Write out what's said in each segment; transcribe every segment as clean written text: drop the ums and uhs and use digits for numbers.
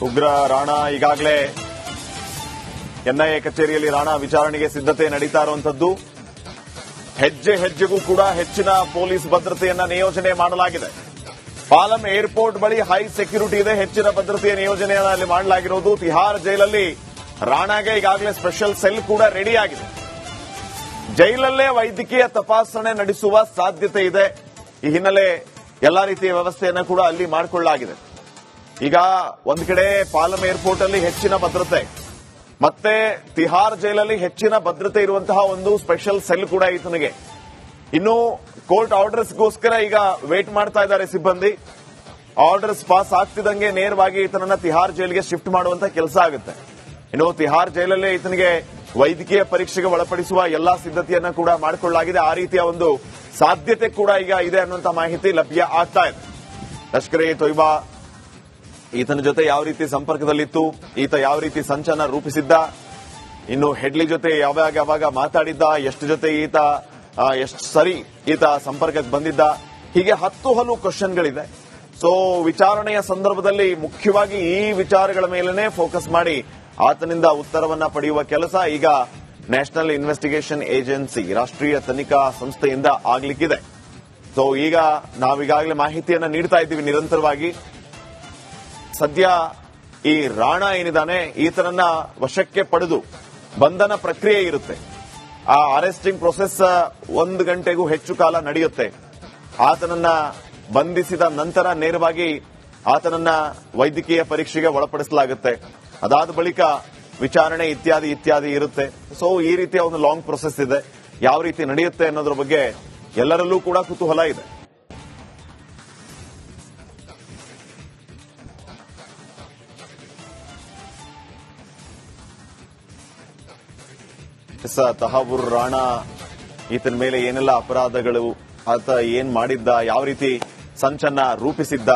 ಉಗ್ರ ರಾಣಾ ಈಗಾಗಲೇ ಎನ್ಐಎ ಕಚೇರಿಯಲ್ಲಿ ರಾಣಾ ವಿಚಾರಣೆಗೆ ಸಿದ್ಧತೆ ನಡೀತಾ ಇರುವಂತದ್ದು. ಹೆಜ್ಜೆ ಹೆಜ್ಜೆಗೂ ಕೂಡ ಹೆಚ್ಚಿನ ಪೊಲೀಸ್ ಭದ್ರತೆಯನ್ನ ನಿಯೋಜನೆ ಮಾಡಲಾಗಿದೆ. ಪಾಲಂ ಏರ್ಪೋರ್ಟ್ ಬಳಿ ಹೈ ಸೆಕ್ಯೂರಿಟಿ ಇದೆ, ಹೆಚ್ಚಿನ ಭದ್ರತೆಯ ನಿಯೋಜನೆಯನ್ನು ಅಲ್ಲಿ ಮಾಡಲಾಗಿರೋದು. ತಿಹಾರ್ ಜೈಲಲ್ಲಿ ರಾಣಾಗೆ ಈಗಾಗಲೇ ಸ್ಪೆಷಲ್ ಸೆಲ್ ಕೂಡ ರೆಡಿ ಆಗಿದೆ. ಜೈಲಲ್ಲೇ ವೈದ್ಯಕೀಯ ತಪಾಸಣೆ ನಡೆಸುವ ಸಾಧ್ಯತೆ ಇದೆ. ಈ ಹಿನ್ನೆಲೆ ಎಲ್ಲಾ ರೀತಿಯ ವ್ಯವಸ್ಥೆಯನ್ನು ಕೂಡ ಅಲ್ಲಿ ಮಾಡಿಕೊಳ್ಳಲಾಗಿದೆ. ಈಗ ಒಂದು ಕಡೆ ಪಾಲಂ ಏರ್ಪೋರ್ಟ್ ಅಲ್ಲಿ ಹೆಚ್ಚಿನ ಭದ್ರತೆ, ಮತ್ತೆ ತಿಹಾರ್ ಜೈಲಲ್ಲಿ ಹೆಚ್ಚಿನ ಭದ್ರತೆ ಇರುವಂತಹ ಒಂದು ಸ್ಪೆಷಲ್ ಸೆಲ್ ಕೂಡ ಈತನಿಗೆ. ಇನ್ನು ಕೋರ್ಟ್ ಆರ್ಡರ್ಸ್ಗೋಸ್ಕರ ಈಗ ವೇಟ್ ಮಾಡ್ತಾ ಇದ್ದಾರೆ ಸಿಬ್ಬಂದಿ. ಆರ್ಡರ್ಸ್ ಪಾಸ್ ಆಗ್ತಿದ್ದಂಗೆ ನೇರವಾಗಿ ಈತನನ್ನ ತಿಹಾರ್ ಜೈಲಿಗೆ ಶಿಫ್ಟ್ ಮಾಡುವಂತ ಕೆಲಸ ಆಗುತ್ತೆ. ಇನ್ನು ತಿಹಾರ್ ಜೈಲಲ್ಲೇ ಈತನಿಗೆ ವೈದ್ಯಕೀಯ ಪರೀಕ್ಷೆಗೆ ಒಳಪಡಿಸುವ ಎಲ್ಲಾ ಸಿದ್ಧತೆಯನ್ನ ಕೂಡ ಮಾಡಿಕೊಳ್ಳಲಾಗಿದೆ. ಆ ರೀತಿಯ ಒಂದು ಸಾಧ್ಯತೆ ಕೂಡ ಈಗ ಇದೆ ಅನ್ನುವಂತ ಮಾಹಿತಿ ಲಭ್ಯ ಆಗ್ತಾ ಇದೆ. ಲಷ್ಕರ್ ಎ ತೊಯ್ಬಾ ಈತನ ಜೊತೆ ಯಾವ ರೀತಿ ಸಂಪರ್ಕದಲ್ಲಿತ್ತು, ಈತ ಯಾವ ರೀತಿ ಸಂಚನ ರೂಪಿಸಿದ್ದ, ಇನ್ನು ಹೆಡ್ಲಿ ಜೊತೆ ಯಾವಾಗ ಮಾತಾಡಿದ್ದ, ಎಷ್ಟು ಜೊತೆ ಎಷ್ಟು ಸರಿ ಈತ ಸಂಪರ್ಕಕ್ಕೆ ಬಂದಿದ್ದ, ಹೀಗೆ ಹತ್ತು ಕ್ವಶನ್ಗಳಿದೆ. ಸೊ ವಿಚಾರಣೆಯ ಸಂದರ್ಭದಲ್ಲಿ ಮುಖ್ಯವಾಗಿ ಈ ವಿಚಾರಗಳ ಮೇಲೆನೆ ಫೋಕಸ್ ಮಾಡಿ ಆತನಿಂದ ಉತ್ತರವನ್ನ ಪಡೆಯುವ ಕೆಲಸ ಈಗ ನ್ಯಾಷನಲ್ ಇನ್ವೆಸ್ಟಿಗೇಷನ್ ಏಜೆನ್ಸಿ, ರಾಷ್ಟ್ರೀಯ ತನಿಖಾ ಸಂಸ್ಥೆಯಿಂದ ಆಗ್ಲಿಕ್ಕಿದೆ. ಸೊ ಈಗ ನಾವೀಗಾಗಲೇ ಮಾಹಿತಿಯನ್ನ ನೀಡ್ತಾ ಇದ್ದೀವಿ ನಿರಂತರವಾಗಿ. ಸದ್ಯ ಈ ರಾಣಾ ಏನಿದ್ದಾನೆ ಈತನನ್ನ ವಶಕ್ಕೆ ಪಡೆದು ಬಂಧನ ಪ್ರಕ್ರಿಯೆ ಇರುತ್ತೆ. ಆ ಅರೆಸ್ಟಿಂಗ್ ಪ್ರೊಸೆಸ್ 1 ಗಂಟೆಗೂ ಹೆಚ್ಚು ಕಾಲ ನಡೆಯುತ್ತೆ. ಆತನನ್ನ ಬಂಧಿಸಿದ ನಂತರ ನೇರವಾಗಿ ಆತನನ್ನ ವೈದ್ಯಕೀಯ ಪರೀಕ್ಷೆಗೆ ಒಳಪಡಿಸಲಾಗುತ್ತೆ. ಅದಾದ ಬಳಿಕ ವಿಚಾರಣೆ ಇತ್ಯಾದಿ ಇರುತ್ತೆ. ಸೊ ಈ ರೀತಿಯ ಒಂದು ಲಾಂಗ್ ಪ್ರೊಸೆಸ್ ಇದೆ. ಯಾವ ರೀತಿ ನಡೆಯುತ್ತೆ ಅನ್ನೋದ್ರ ಬಗ್ಗೆ ಎಲ್ಲರಲ್ಲೂ ಕೂಡ ಕುತೂಹಲ ಇದೆ. ತಹಾವೂರ್ ರಾಣಾ ಈತನ ಮೇಲೆ ಏನೆಲ್ಲ ಅಪರಾಧಗಳು, ಆತ ಏನ್ ಮಾಡಿದ್ದ, ಯಾವ ರೀತಿ ಸಂಚನ್ನ ರೂಪಿಸಿದ್ದ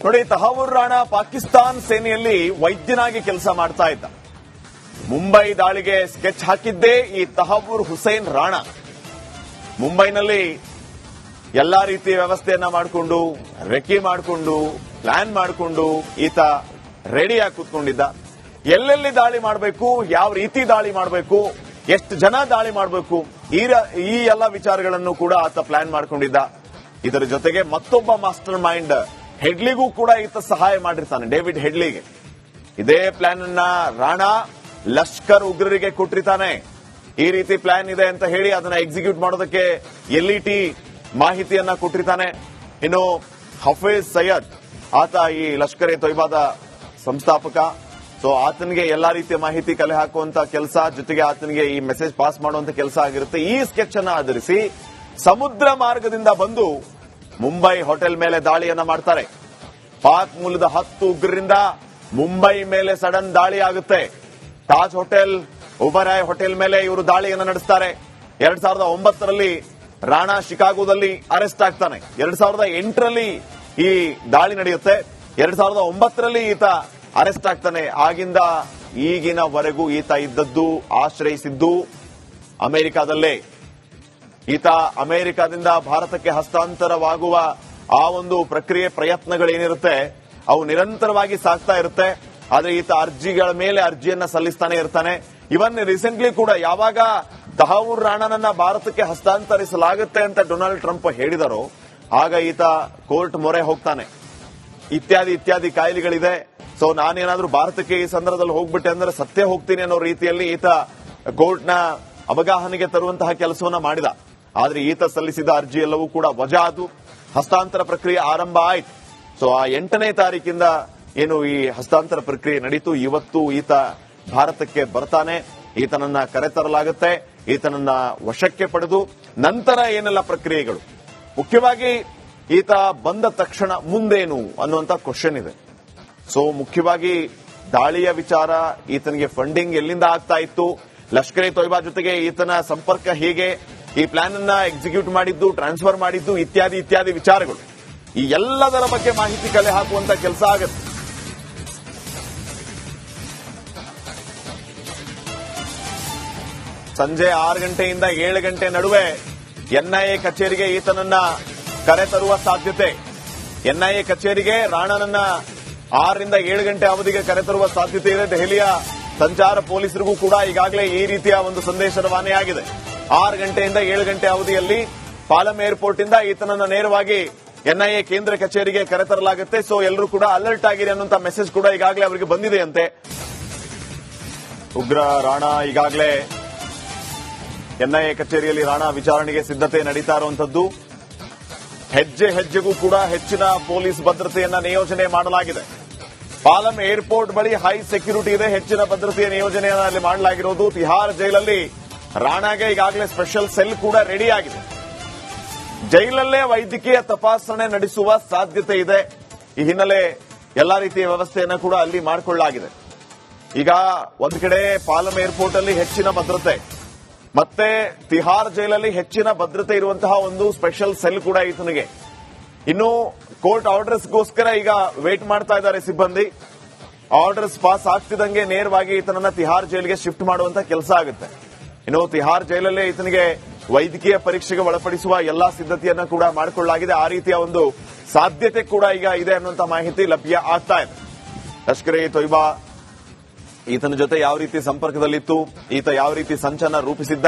ನೋಡಿ. ತಹಾವೂರ್ ರಾಣಾ ಪಾಕಿಸ್ತಾನ್ ಸೇನೆಯಲ್ಲಿ ವೈದ್ಯನಾಗಿ ಕೆಲಸ ಮಾಡ್ತಾ ಇದ್ದ. ಮುಂಬೈ ದಾಳಿಗೆ ಸ್ಕೆಚ್ ಹಾಕಿದ್ದೇ ಈ ತಹಾವೂರ್ ಹುಸೇನ್ ರಾಣಾ. ಮುಂಬೈನಲ್ಲಿ ಎಲ್ಲಾ ರೀತಿಯ ವ್ಯವಸ್ಥೆಯನ್ನ ಮಾಡಿಕೊಂಡು, ರೆಕಿ ಮಾಡಿಕೊಂಡು, ಪ್ಲಾನ್ ಮಾಡಿಕೊಂಡು ಈತ ರೆಡಿಯಾಗಿ ಕೂತ್ಕೊಂಡಿದ್ದ. ಎಲ್ಲೆಲ್ಲಿ ದಾಳಿ ಮಾಡಬೇಕು, ಯಾವ ರೀತಿ ದಾಳಿ ಮಾಡಬೇಕು, ಎಷ್ಟು ಜನ ದಾಳಿ ಮಾಡಬೇಕು, ಈ ಎಲ್ಲ ವಿಚಾರಗಳನ್ನು ಕೂಡ ಆತ ಪ್ಲಾನ್ ಮಾಡಿಕೊಂಡಿದ್ದ. ಇದರ ಜೊತೆಗೆ ಮತ್ತೊಬ್ಬ ಮಾಸ್ಟರ್ ಮೈಂಡ್ ಹೆಡ್ಲಿಗೂ ಕೂಡ ಈತ ಸಹಾಯ ಮಾಡಿರ್ತಾನೆ, ಡೇವಿಡ್ ಹೆಡ್ಲಿಗೆ. ಇದೇ ಪ್ಲಾನ್ ಅನ್ನ ರಾಣಾ ಲಷ್ಕರ್ ಉಗ್ರರಿಗೆ ಕೊಟ್ಟಿರ್ತಾನೆ. ಈ ರೀತಿ ಪ್ಲಾನ್ ಇದೆ ಅಂತ ಹೇಳಿ ಅದನ್ನ ಎಕ್ಸಿಕ್ಯೂಟ್ ಮಾಡೋದಕ್ಕೆ ಎಲ್ಇಟಿ ಮಾಹಿತಿಯನ್ನ ಕೊಟ್ಟಿರ್ತಾನೆ. ಇನ್ನು ಹಫೀಜ್ ಸೈಯದ್ ಆತ ಈ ಲಷ್ಕರ್ ಎ ತೊಯ್ಬಾದ ಸಂಸ್ಥಾಪಕ. ಸೊ ಆತನಿಗೆ ಎಲ್ಲಾ ರೀತಿಯ ಮಾಹಿತಿ ಕಲೆ ಹಾಕುವಂತ ಕೆಲಸ, ಜೊತೆಗೆ ಆತನಿಗೆ ಈ ಮೆಸೇಜ್ ಪಾಸ್ ಮಾಡುವಂತ ಕೆಲಸ ಆಗಿರುತ್ತೆ. ಈ ಸ್ಕೆಚ್ ಅನ್ನ ಆಧರಿಸಿ ಸಮುದ್ರ ಮಾರ್ಗದಿಂದ ಬಂದು ಮುಂಬೈ ಹೋಟೆಲ್ ಮೇಲೆ ದಾಳಿಯನ್ನ ಮಾಡ್ತಾರೆ. ಪಾಕ್ ಮೂಲದ 10 ಉಗ್ರರಿಂದ ಮುಂಬೈ ಮೇಲೆ ಸಡನ್ ದಾಳಿ ಆಗುತ್ತೆ. ತಾಜ್ ಹೋಟೆಲ್, ಒಬರಾಯ್ ಹೋಟೆಲ್ ಮೇಲೆ ಇವರು ದಾಳಿಯನ್ನ ನಡೆಸ್ತಾರೆ. 2009ರಲ್ಲಿ ರಾಣಾ ಶಿಕಾಗೋದಲ್ಲಿ ಅರೆಸ್ಟ್ ಆಗ್ತಾನೆ. 2008ರಲ್ಲಿ ಈ ದಾಳಿ ನಡೆಯುತ್ತೆ. 2009ರಲ್ಲಿ ಈತ ಅರೆಸ್ಟ್ ಆಗ್ತಾನೆ. ಆಗಿಂದ ಈಗಿನವರೆಗೂ ಈತ ಇದ್ದದ್ದು, ಆಶ್ರಯಿಸಿದ್ದು ಅಮೆರಿಕಾದಲ್ಲೇ. ಈತ ಅಮೆರಿಕಾದಿಂದ ಭಾರತಕ್ಕೆ ಹಸ್ತಾಂತರವಾಗುವ ಆ ಒಂದು ಪ್ರಕ್ರಿಯೆ, ಪ್ರಯತ್ನಗಳೇನಿರುತ್ತೆ ಅವು ನಿರಂತರವಾಗಿ ಸಾಗ್ತಾ ಇರುತ್ತೆ. ಆದ್ರೆ ಈತ ಅರ್ಜಿಗಳ ಮೇಲೆ ಅರ್ಜಿಯನ್ನ ಸಲ್ಲಿಸ್ತಾನೆ ಇರ್ತಾನೆ. ಇವನ್ ರೀಸೆಂಟ್ಲಿ ಕೂಡ ಯಾವಾಗ ತಹಾವೂರ್ ರಾಣಾನನ್ನ ಭಾರತಕ್ಕೆ ಹಸ್ತಾಂತರಿಸಲಾಗುತ್ತೆ ಅಂತ ಡೊನಾಲ್ಡ್ ಟ್ರಂಪ್ ಹೇಳಿದರೋ ಆಗ ಈತ ಕೋರ್ಟ್ ಮೊರೆ ಹೋಗ್ತಾನೆ. ಇತ್ಯಾದಿ ಕಾಯಿಲೆಗಳಿದೆ. ಸೊ ನಾನೇನಾದ್ರೂ ಭಾರತಕ್ಕೆ ಈ ಸಂದರ್ಭದಲ್ಲಿ ಹೋಗ್ಬಿಟ್ಟೆ ಅಂದ್ರೆ ಸತ್ತೇ ಹೋಗ್ತೀನಿ ಅನ್ನೋ ರೀತಿಯಲ್ಲಿ ಈತ ಕೋರ್ಟ್ನ ಅವಗಾಹನೆಗೆ ತರುವಂತಹ ಕೆಲಸವನ್ನ ಮಾಡಿದ. ಆದ್ರೆ ಈತ ಸಲ್ಲಿಸಿದ ಅರ್ಜಿ ಎಲ್ಲವೂ ಕೂಡ ವಜಾ ಆದು ಹಸ್ತಾಂತರ ಪ್ರಕ್ರಿಯೆ ಆರಂಭ ಆಯಿತು. ಸೊ ಆ 8ನೇ ತಾರೀಕಿಂದ ಏನು ಈ ಹಸ್ತಾಂತರ ಪ್ರಕ್ರಿಯೆ ನಡೀತು. ಇವತ್ತು ಈತ ಭಾರತಕ್ಕೆ ಬರ್ತಾನೆ. ಈತನನ್ನ ಕರೆತರಲಾಗುತ್ತೆ. ಈತನನ್ನ ವಶಕ್ಕೆ ಪಡೆದು ನಂತರ ಏನೆಲ್ಲ ಪ್ರಕ್ರಿಯೆಗಳು, ಮುಖ್ಯವಾಗಿ ಈತ ಬಂದ ತಕ್ಷಣ ಮುಂದೇನು ಅನ್ನುವಂತ ಕ್ವಶನ್ ಇದೆ. ಸೊ ಮುಖ್ಯವಾಗಿ ದಾಳಿಯ ವಿಚಾರ, ಈತನಿಗೆ ಫಂಡಿಂಗ್ ಎಲ್ಲಿಂದ ಆಗ್ತಾ ಇತ್ತು, ಲಷ್ಕರ್ ಎ ತೊಯ್ಬಾ ಜೊತೆಗೆ ಈತನ ಸಂಪರ್ಕ ಹೇಗೆ, ಈ ಪ್ಲಾನ್ ಅನ್ನ ಎಕ್ಸಿಕ್ಯೂಟ್ ಮಾಡಿದ್ದು, ಟ್ರಾನ್ಸ್ಫರ್ ಮಾಡಿದ್ದು, ಇತ್ಯಾದಿ ವಿಚಾರಗಳು, ಈ ಎಲ್ಲದರ ಬಗ್ಗೆ ಮಾಹಿತಿ ಕಲೆ ಹಾಕುವಂತ ಕೆಲಸ ಆಗುತ್ತೆ. ಸಂಜೆ 6 ಗಂಟೆಯಿಂದ 7 ಗಂಟೆ ನಡುವೆ ಎನ್ಐಎ ಕಚೇರಿಗೆ ಈತನನ್ನ ಕರೆತರುವ ಸಾಧ್ಯತೆ. ಎನ್ಐಎ ಕಚೇರಿಗೆ ರಾಣಾನನ್ನ 6 ರಿಂದ 7 ಗಂಟೆ ಅವಧಿಗೆ ಕರೆತರುವ ಸಾಧ್ಯತೆ ಇದೆ. ದೆಹಲಿಯ ಸಂಚಾರ ಪೊಲೀಸರಿಗೂ ಕೂಡ ಈಗಾಗಲೇ ಈ ರೀತಿಯ ಒಂದು ಸಂದೇಶ ರವಾನೆಯಾಗಿದೆ. 6 ಗಂಟೆಯಿಂದ 7 ಗಂಟೆ ಅವಧಿಯಲ್ಲಿ ಪಾಲಂ ಏರ್ಪೋರ್ಟ್ ಇಂದ ಈತನನ್ನ ನೇರವಾಗಿ ಎನ್ಐಎ ಕೇಂದ್ರ ಕಚೇರಿಗೆ ಕರೆತರಲಾಗುತ್ತೆ. ಸೊ ಎಲ್ಲರೂ ಕೂಡ ಅಲರ್ಟ್ ಆಗಿರಿ ಅನ್ನುವಂತ ಮೆಸೇಜ್ ಕೂಡ ಈಗಾಗಲೇ ಅವರಿಗೆ ಬಂದಿದೆಯಂತೆ. ಉಗ್ರ ರಾಣಾ ಈಗಾಗಲೇ ಎನ್ಐಎ ಕಚೇರಿಯಲ್ಲಿ ರಾಣಾ ವಿಚಾರಣೆಗೆ ಸಿದ್ಧತೆ ನಡೀತಾ ಇರುವಂತದ್ದು. ಹೆಜ್ಜೆ ಹೆಜ್ಜೆಗೂ ಕೂಡ ಹೆಚ್ಚಿನ ಪೊಲೀಸ್ ಭದ್ರತೆಯನ್ನ ನಿಯೋಜನೆ ಮಾಡಲಾಗಿದೆ. ಪಾಲಂ ಏರ್ಪೋರ್ಟ್ ಬಳಿ ಹೈ ಸೆಕ್ಯೂರಿಟಿ ಇದೆ. ಹೆಚ್ಚಿನ ಭದ್ರತೆಯ ನಿಯೋಜನೆಯನ್ನು ಅಲ್ಲಿ ಮಾಡಲಾಗಿರೋದು. ತಿಹಾರ್ ಜೈಲಲ್ಲಿ ರಾಣಾಗೆ ಈಗಾಗಲೇ ಸ್ಪೆಷಲ್ ಸೆಲ್ ಕೂಡ ರೆಡಿ ಆಗಿದೆ. ಜೈಲಲ್ಲೇ ವೈದ್ಯಕೀಯ ತಪಾಸಣೆ ನಡೆಸುವ ಸಾಧ್ಯತೆ ಇದೆ. ಈ ಹಿನ್ನೆಲೆ ಎಲ್ಲಾ ರೀತಿಯ ವ್ಯವಸ್ಥೆಯನ್ನು ಕೂಡ ಅಲ್ಲಿ ಮಾಡಿಕೊಳ್ಳಲಾಗಿದೆ. ಈಗ ಒಂದು ಕಡೆ ಪಾಲಂ ಏರ್ಪೋರ್ಟ್ ಅಲ್ಲಿ ಹೆಚ್ಚಿನ ಭದ್ರತೆ, ಮತ್ತೆ ತಿಹಾರ್ ಜೈಲಲ್ಲಿ ಹೆಚ್ಚಿನ ಭದ್ರತೆ ಇರುವಂತಹ ಒಂದು ಸ್ಪೆಷಲ್ ಸೆಲ್ ಕೂಡ ಈತನಿಗೆ. ಇನ್ನು ಕೋರ್ಟ್ ಆರ್ಡರ್ಸ್ಗೋಸ್ಕರ ಈಗ ವೇಟ್ ಮಾಡ್ತಾ ಇದ್ದಾರೆ ಸಿಬ್ಬಂದಿ. ಆರ್ಡರ್ಸ್ ಪಾಸ್ ಆಗ್ತಿದ್ದಂಗೆ ನೇರವಾಗಿ ಈತನನ್ನ ತಿಹಾರ್ ಜೈಲಿಗೆ ಶಿಫ್ಟ್ ಮಾಡುವಂತ ಕೆಲಸ ಆಗುತ್ತೆ. ಇನ್ನು ತಿಹಾರ್ ಜೈಲಲ್ಲೇ ಈತನಿಗೆ ವೈದ್ಯಕೀಯ ಪರೀಕ್ಷೆಗೆ ಒಳಪಡಿಸುವ ಎಲ್ಲಾ ಸಿದ್ಧತೆಯನ್ನ ಕೂಡ ಮಾಡಿಕೊಳ್ಳಲಾಗಿದೆ. ಆ ರೀತಿಯ ಒಂದು ಸಾಧ್ಯತೆ ಕೂಡ ಈಗ ಇದೆ ಅನ್ನುವಂತ ಮಾಹಿತಿ ಲಭ್ಯ ಆಗ್ತಾ ಇದೆ. ಲಷ್ಕರ್ ಎ ತೊಯ್ಬಾ ಈತನ ಜೊತೆ ಯಾವ ರೀತಿ ಸಂಪರ್ಕದಲ್ಲಿತ್ತು, ಈತ ಯಾವ ರೀತಿ ಸಂಚನ್ನ ರೂಪಿಸಿದ್ದ,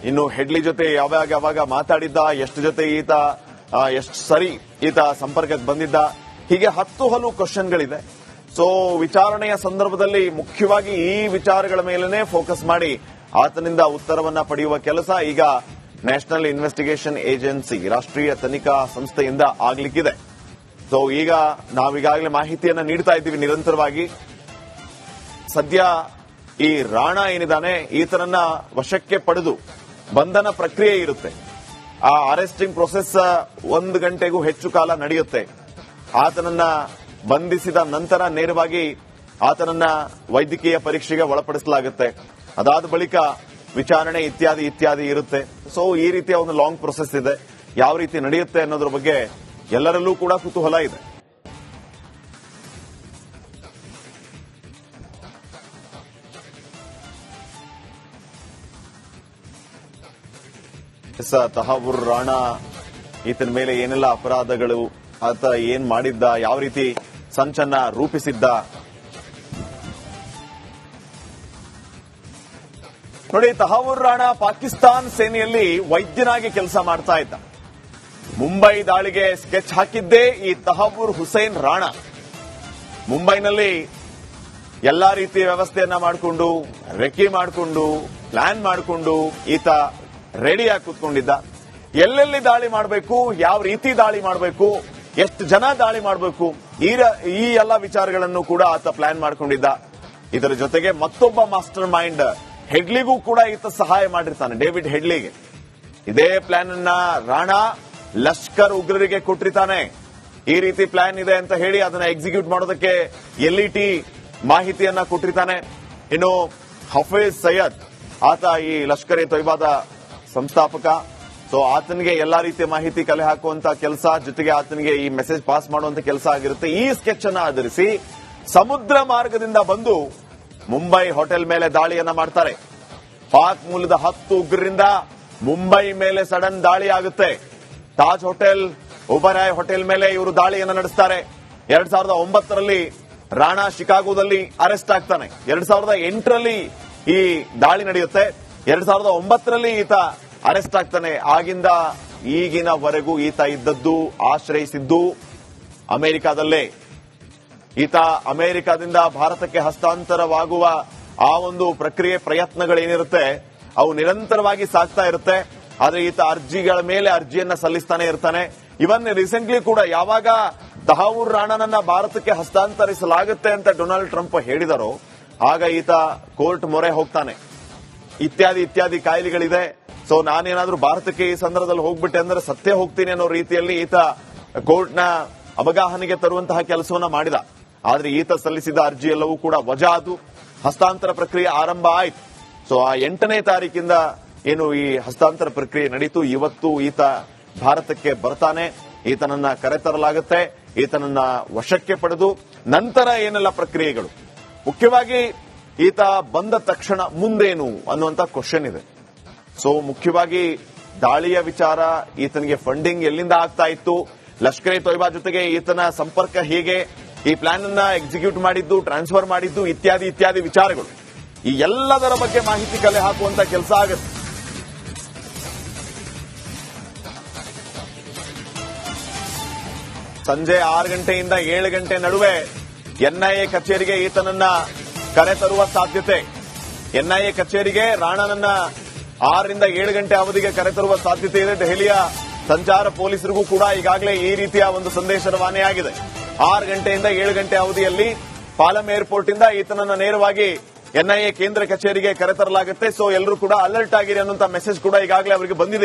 ಇನ್ನು ಹೆಡ್ಲಿ ಜೊತೆ ಯಾವಾಗ ಮಾತಾಡಿದ್ದ, ಎಷ್ಟು ಜೊತೆ ಎಷ್ಟು ಸರಿ ಈತ ಸಂಪರ್ಕಕ್ಕೆ ಬಂದಿದ್ದ, ಹೀಗೆ 10 ಹಲವು ಕ್ವಶನ್ಗಳಿದೆ. ಸೊ ವಿಚಾರಣೆಯ ಸಂದರ್ಭದಲ್ಲಿ ಮುಖ್ಯವಾಗಿ ಈ ವಿಚಾರಗಳ ಮೇಲೆನೆ ಫೋಕಸ್ ಮಾಡಿ ಆತನಿಂದ ಉತ್ತರವನ್ನ ಪಡೆಯುವ ಕೆಲಸ ಈಗ ನ್ಯಾಷನಲ್ ಇನ್ವೆಸ್ಟಿಗೇಷನ್ ಏಜೆನ್ಸಿ, ರಾಷ್ಟ್ರೀಯ ತನಿಖಾ ಸಂಸ್ಥೆಯಿಂದ ಆಗ್ಲಿಕ್ಕಿದೆ. ಸೊ ಈಗ ನಾವೀಗಾಗಲೇ ಮಾಹಿತಿಯನ್ನ ನೀಡ್ತಾ ಇದ್ದೀವಿ ನಿರಂತರವಾಗಿ. ಸದ್ಯ ಈ ರಾಣಾ ಏನಿದ್ದಾನೆ ಈತನನ್ನ ವಶಕ್ಕೆ ಪಡೆದು ಬಂಧನ ಪ್ರಕ್ರಿಯೆ ಇರುತ್ತೆ. ಆ ಅರೆಸ್ಟಿಂಗ್ ಪ್ರೊಸೆಸ್ 1 ಗಂಟೆಗೂ ಹೆಚ್ಚು ಕಾಲ ನಡೆಯುತ್ತೆ. ಆತನನ್ನ ಬಂಧಿಸಿದ ನಂತರ ನೇರವಾಗಿ ಆತನನ್ನ ವೈದ್ಯಕೀಯ ಪರೀಕ್ಷೆಗೆ ಒಳಪಡಿಸಲಾಗುತ್ತೆ. ಅದಾದ ಬಳಿಕ ವಿಚಾರಣೆ ಇತ್ಯಾದಿ ಇರುತ್ತೆ. ಸೊ ಈ ರೀತಿಯ ಒಂದು ಲಾಂಗ್ ಪ್ರೊಸೆಸ್ ಇದೆ. ಯಾವ ರೀತಿ ನಡೆಯುತ್ತೆ ಅನ್ನೋದ್ರ ಬಗ್ಗೆ ಎಲ್ಲರಲ್ಲೂ ಕೂಡ ಕುತೂಹಲ ಇದೆ. ತಹಾವೂರ್ ರಾಣಾ ಈತನ ಮೇಲೆ ಏನೆಲ್ಲ ಅಪರಾಧಗಳು, ಆತ ಏನ್ ಮಾಡಿದ್ದ, ಯಾವ ರೀತಿ ಸಂಚನ್ನ ರೂಪಿಸಿದ್ದ ನೋಡಿ. ತಹಾವೂರ್ ರಾಣಾ ಪಾಕಿಸ್ತಾನ್ ಸೇನೆಯಲ್ಲಿ ವೈದ್ಯನಾಗಿ ಕೆಲಸ ಮಾಡ್ತಾ ಇದ್ದ. ಮುಂಬೈ ದಾಳಿಗೆ ಸ್ಕೆಚ್ ಹಾಕಿದ್ದೇ ಈ ತಹಾವೂರ್ ಹುಸೇನ್ ರಾಣಾ. ಮುಂಬೈನಲ್ಲಿ ಎಲ್ಲಾ ರೀತಿಯ ವ್ಯವಸ್ಥೆಯನ್ನ ಮಾಡಿಕೊಂಡು, ರೆಕ್ಕಿ ಮಾಡಿಕೊಂಡು, ಪ್ಲಾನ್ ಮಾಡಿಕೊಂಡು ಈತ ರೆಡಿಯಾಗಿ ಕೂತ್ಕೊಂಡಿದ್ದ. ಎಲ್ಲೆಲ್ಲಿ ದಾಳಿ ಮಾಡಬೇಕು, ಯಾವ ರೀತಿ ದಾಳಿ ಮಾಡಬೇಕು, ಎಷ್ಟು ಜನ ದಾಳಿ ಮಾಡಬೇಕು, ಈ ಎಲ್ಲ ವಿಚಾರಗಳನ್ನು ಕೂಡ ಆತ ಪ್ಲಾನ್ ಮಾಡಿಕೊಂಡಿದ್ದ. ಇದರ ಜೊತೆಗೆ ಮತ್ತೊಬ್ಬ ಮಾಸ್ಟರ್ ಮೈಂಡ್ ಹೆಡ್ಲಿಗೂ ಕೂಡ ಈತ ಸಹಾಯ ಮಾಡಿರ್ತಾನೆ, ಡೇವಿಡ್ ಹೆಡ್ಲಿಗೆ. ಇದೇ ಪ್ಲಾನ್ ಅನ್ನ ರಾಣಾ ಲಷ್ಕರ್ ಉಗ್ರರಿಗೆ ಕೊಟ್ಟಿರ್ತಾನೆ. ಈ ರೀತಿ ಪ್ಲಾನ್ ಇದೆ ಅಂತ ಹೇಳಿ ಅದನ್ನ ಎಕ್ಸಿಕ್ಯೂಟ್ ಮಾಡೋದಕ್ಕೆ ಎಲ್ಇಟಿ ಮಾಹಿತಿಯನ್ನ ಕೊಟ್ಟಿರ್ತಾನೆ. ಇನ್ನು ಹಫೀಜ್ ಸೈಯದ್ ಆತ ಈ ಲಷ್ಕರ್ ಎ ತೊಯ್ಬಾದ ಸಂಸ್ಥಾಪಕ. ಸೊ ಆತನಿಗೆ ಎಲ್ಲಾ ರೀತಿಯ ಮಾಹಿತಿ ಕಲೆ ಹಾಕುವಂತ ಕೆಲಸ, ಜೊತೆಗೆ ಆತನಿಗೆ ಈ ಮೆಸೇಜ್ ಪಾಸ್ ಮಾಡುವಂತ ಕೆಲಸ ಆಗಿರುತ್ತೆ. ಈ ಸ್ಕೆಚ್ ಅನ್ನ ಆಧರಿಸಿ ಸಮುದ್ರ ಮಾರ್ಗದಿಂದ ಬಂದು ಮುಂಬೈ ಹೋಟೆಲ್ ಮೇಲೆ ದಾಳಿಯನ್ನ ಮಾಡ್ತಾರೆ. ಪಾಕ್ ಮೂಲದ 10 ಉಗ್ರರಿಂದ ಮುಂಬೈ ಮೇಲೆ ಸಡನ್ ದಾಳಿ ಆಗುತ್ತೆ. ತಾಜ್ ಹೋಟೆಲ್, ಒಬರಾಯ್ ಹೋಟೆಲ್ ಮೇಲೆ ಇವರು ದಾಳಿಯನ್ನ ನಡೆಸ್ತಾರೆ. 2009ರಲ್ಲಿ ರಾಣಾ ಶಿಕಾಗೋದಲ್ಲಿ ಅರೆಸ್ಟ್ ಆಗ್ತಾನೆ. 2008ರಲ್ಲಿ ಈ ದಾಳಿ ನಡೆಯುತ್ತೆ. 2009ರಲ್ಲಿ ಈತ ಅರೆಸ್ಟ್ ಆಗ್ತಾನೆ. ಆಗಿಂದ ಈಗಿನವರೆಗೂ ಈತ ಇದ್ದದ್ದು, ಆಶ್ರಯಿಸಿದ್ದು ಅಮೆರಿಕಾದಲ್ಲೇ. ಈತ ಅಮೆರಿಕಾದಿಂದ ಭಾರತಕ್ಕೆ ಹಸ್ತಾಂತರವಾಗುವ ಆ ಒಂದು ಪ್ರಕ್ರಿಯೆ, ಪ್ರಯತ್ನಗಳೇನಿರುತ್ತೆ ಅವು ನಿರಂತರವಾಗಿ ಸಾಗ್ತಾ ಇರುತ್ತೆ. ಆದ್ರೆ ಈತ ಅರ್ಜಿಗಳ ಮೇಲೆ ಅರ್ಜಿಯನ್ನ ಸಲ್ಲಿಸ್ತಾನೆ ಇರ್ತಾನೆ. ಇವನ್ ರೀಸೆಂಟ್ಲಿ ಕೂಡ ಯಾವಾಗ ತಹಾವೂರ್ ರಾಣಾನನ್ನ ಭಾರತಕ್ಕೆ ಹಸ್ತಾಂತರಿಸಲಾಗುತ್ತೆ ಅಂತ ಡೊನಾಲ್ಡ್ ಟ್ರಂಪ್ ಹೇಳಿದರೋ ಆಗ ಈತ ಕೋರ್ಟ್ ಮೊರೆ ಹೋಗ್ತಾನೆ. ಇತ್ಯಾದಿ ಕಾಯಿಲೆಗಳಿದೆ. ಸೊ ನಾನೇನಾದ್ರೂ ಭಾರತಕ್ಕೆ ಈ ಸಂದರ್ಭದಲ್ಲಿ ಹೋಗ್ಬಿಟ್ಟೆ ಅಂದ್ರೆ ಸತ್ತೇ ಹೋಗ್ತೀನಿ ಅನ್ನೋ ರೀತಿಯಲ್ಲಿ ಈತ ಕೋರ್ಟ್ನ ಅವಗಾಹನೆಗೆ ತರುವಂತಹ ಕೆಲಸವನ್ನ ಮಾಡಿದ. ಆದ್ರೆ ಈತ ಸಲ್ಲಿಸಿದ ಅರ್ಜಿ ಎಲ್ಲವೂ ಕೂಡ ವಜಾ ಆದು. ಹಸ್ತಾಂತರ ಪ್ರಕ್ರಿಯೆ ಆರಂಭ ಆಯಿತು. ಸೊ ಆ 8ನೇ ತಾರೀಕಿಂದ ಏನು ಈ ಹಸ್ತಾಂತರ ಪ್ರಕ್ರಿಯೆ ನಡೀತು. ಇವತ್ತು ಈತ ಭಾರತಕ್ಕೆ ಬರ್ತಾನೆ. ಈತನನ್ನ ಕರೆತರಲಾಗುತ್ತೆ. ಈತನನ್ನ ವಶಕ್ಕೆ ಪಡೆದು ನಂತರ ಏನೆಲ್ಲ ಪ್ರಕ್ರಿಯೆಗಳು, ಮುಖ್ಯವಾಗಿ ಈತ ಬಂದ ತಕ್ಷಣ ಮುಂದೇನು ಅನ್ನುವಂತ ಕ್ವಶನ್ ಇದೆ. ಸೊ ಮುಖ್ಯವಾಗಿ ದಾಳಿಯ ವಿಚಾರ, ಈತನಿಗೆ ಫಂಡಿಂಗ್ ಎಲ್ಲಿಂದ ಆಗ್ತಾ ಇತ್ತು, ಲಷ್ಕರ್ ಇ ತೊಯ್ಬಾ ಜೊತೆಗೆ ಈತನ ಸಂಪರ್ಕ ಹೇಗೆ, ಈ ಪ್ಲಾನ್ ಅನ್ನ ಎಕ್ಸಿಕ್ಯೂಟ್ ಮಾಡಿದ್ದು, ಟ್ರಾನ್ಸ್ಫರ್ ಮಾಡಿದ್ದು ಇತ್ಯಾದಿ ಇತ್ಯಾದಿ ವಿಚಾರಗಳು, ಈ ಎಲ್ಲದರ ಬಗ್ಗೆ ಮಾಹಿತಿ ಕಲೆ ಹಾಕುವಂತ ಕೆಲಸ ಆಗುತ್ತೆ. ಸಂಜೆ 6 ಗಂಟೆಯಿಂದ 7 ಗಂಟೆ ನಡುವೆ ಎನ್ಐಎ ಕಚೇರಿಗೆ ಈತನನ್ನ ಕರೆತರುವ ಸಾಧ್ಯತೆ. ಎನ್ಐಎ ಕಚೇರಿಗೆ ರಾಣನನ್ನ 6 ರಿಂದ 7 ಗಂಟೆ ಅವಧಿಗೆ ಕರೆತರುವ ಸಾಧ್ಯತೆ ಇದೆ. ದೆಹಲಿಯ ಸಂಚಾರ ಪೊಲೀಸರಿಗೂ ಕೂಡ ಈಗಾಗಲೇ ಈ ರೀತಿಯ ಒಂದು ಸಂದೇಶ ರವಾನೆಯಾಗಿದೆ. 6 ಗಂಟೆಯಿಂದ 7 ಗಂಟೆ ಅವಧಿಯಲ್ಲಿ ಪಾಲಂ ಏರ್ಪೋರ್ಟ್ ಇಂದ ಈತನನ್ನ ನೇರವಾಗಿ ಎನ್ಐಎ ಕೇಂದ್ರ ಕಚೇರಿಗೆ ಕರೆತರಲಾಗುತ್ತೆ. ಸೊ ಎಲ್ಲರೂ ಕೂಡ ಅಲರ್ಟ್ ಆಗಿರಿ ಅನ್ನುವಂತ ಮೆಸೇಜ್ ಕೂಡ ಈಗಾಗಲೇ ಅವರಿಗೆ ಬಂದಿದೆ.